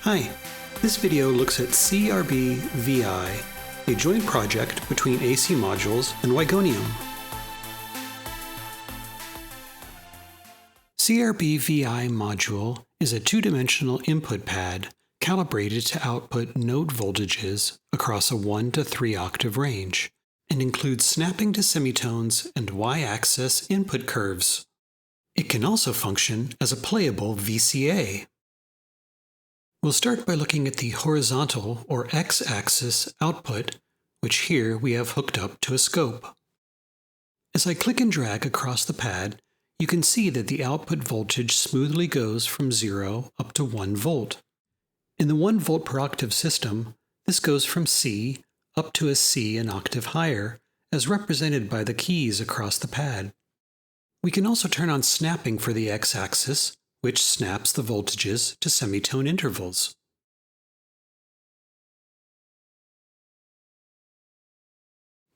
Hi, this video looks at CRB-VI, a joint project between acModules and Wygonium. CRB-VI module is a two-dimensional input pad calibrated to output note voltages across a 1 to 3 octave range, and includes snapping to semitones and y-axis input curves. It can also function as a playable VCA. We'll start by looking at the horizontal or x-axis output, which here we have hooked up to a scope. As I click and drag across the pad, you can see that the output voltage smoothly goes from 0 up to 1 volt. In the 1 volt per octave system, this goes from C up to a C an octave higher, as represented by the keys across the pad. We can also turn on snapping for the x-axis, which snaps the voltages to semitone intervals.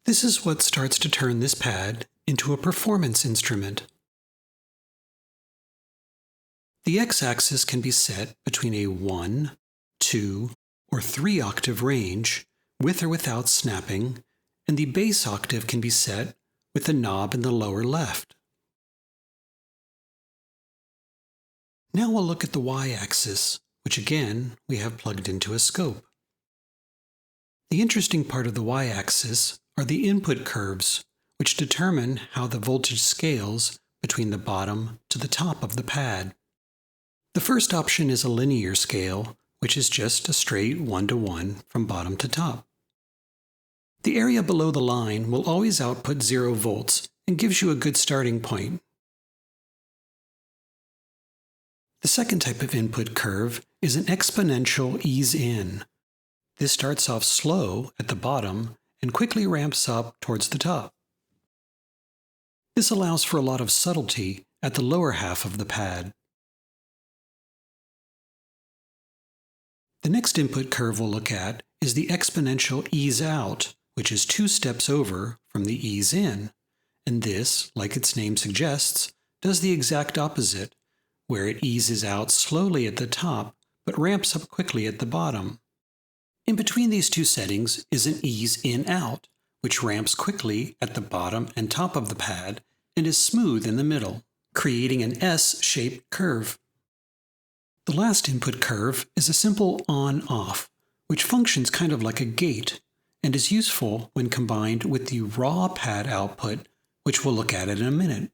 This is what starts to turn this pad into a performance instrument. The x-axis can be set between a 1, 2, or 3 octave range, with or without snapping, and the bass octave can be set with the knob in the lower left. Now we'll look at the y-axis, which again we have plugged into a scope. The interesting part of the y-axis are the input curves, which determine how the voltage scales between the bottom to the top of the pad. The first option is a linear scale, which is just a straight 1-to-1 from bottom to top. The area below the line will always output 0 volts and gives you a good starting point. The second type of input curve is an exponential ease-in. This starts off slow at the bottom and quickly ramps up towards the top. This allows for a lot of subtlety at the lower half of the pad. The next input curve we'll look at is the exponential ease-out, which is 2 steps over from the ease-in, and this, like its name suggests, does the exact opposite, where it eases out slowly at the top, but ramps up quickly at the bottom. In between these two settings is an ease-in-out, which ramps quickly at the bottom and top of the pad and is smooth in the middle, creating an S-shaped curve. The last input curve is a simple on-off, which functions kind of like a gate, and is useful when combined with the raw pad output, which we'll look at in a minute.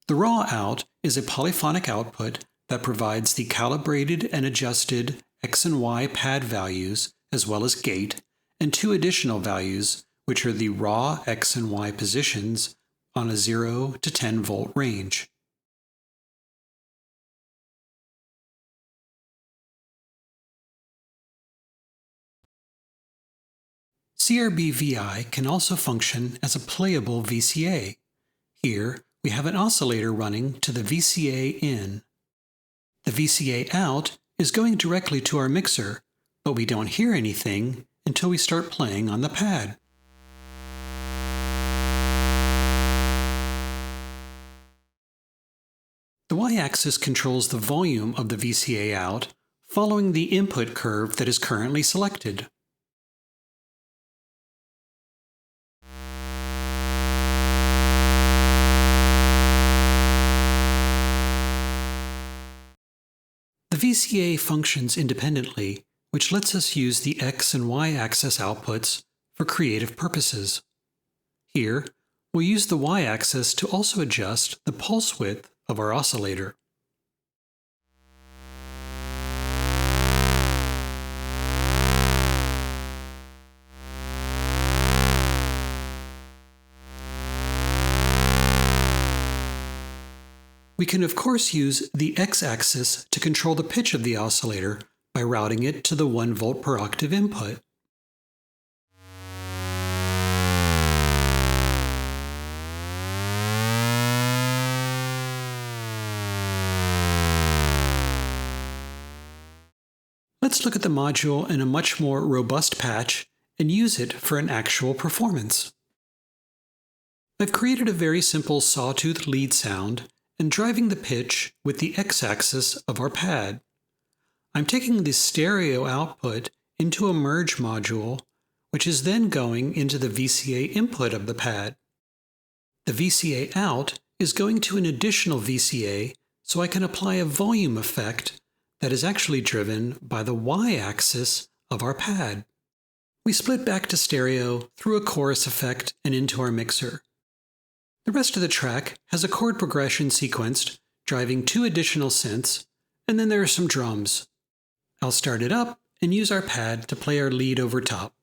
The raw out is a polyphonic output that provides the calibrated and adjusted X and Y pad values as well as gate, and 2 additional values, which are the raw X and Y positions on a 0 to 10 volt range. CRB-VI can also function as a playable VCA. Here, we have an oscillator running to the VCA in. The VCA out is going directly to our mixer, but we don't hear anything until we start playing on the pad. The y-axis controls the volume of the VCA out, following the input curve that is currently selected. The VCA functions independently, which lets us use the X and Y axis outputs for creative purposes. Here, we'll use the Y axis to also adjust the pulse width of our oscillator. We can of course use the x-axis to control the pitch of the oscillator by routing it to the 1 volt per octave input. Let's look at the module in a much more robust patch and use it for an actual performance. I've created a very simple sawtooth lead sound and driving the pitch with the x-axis of our pad. I'm taking the stereo output into a merge module, which is then going into the VCA input of the pad. The VCA out is going to an additional VCA, so I can apply a volume effect that is actually driven by the y-axis of our pad. We split back to stereo through a chorus effect and into our mixer. The rest of the track has a chord progression sequenced, driving 2 additional synths, and then there are some drums. I'll start it up and use our pad to play our lead over top.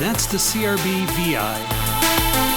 That's the CRB VI.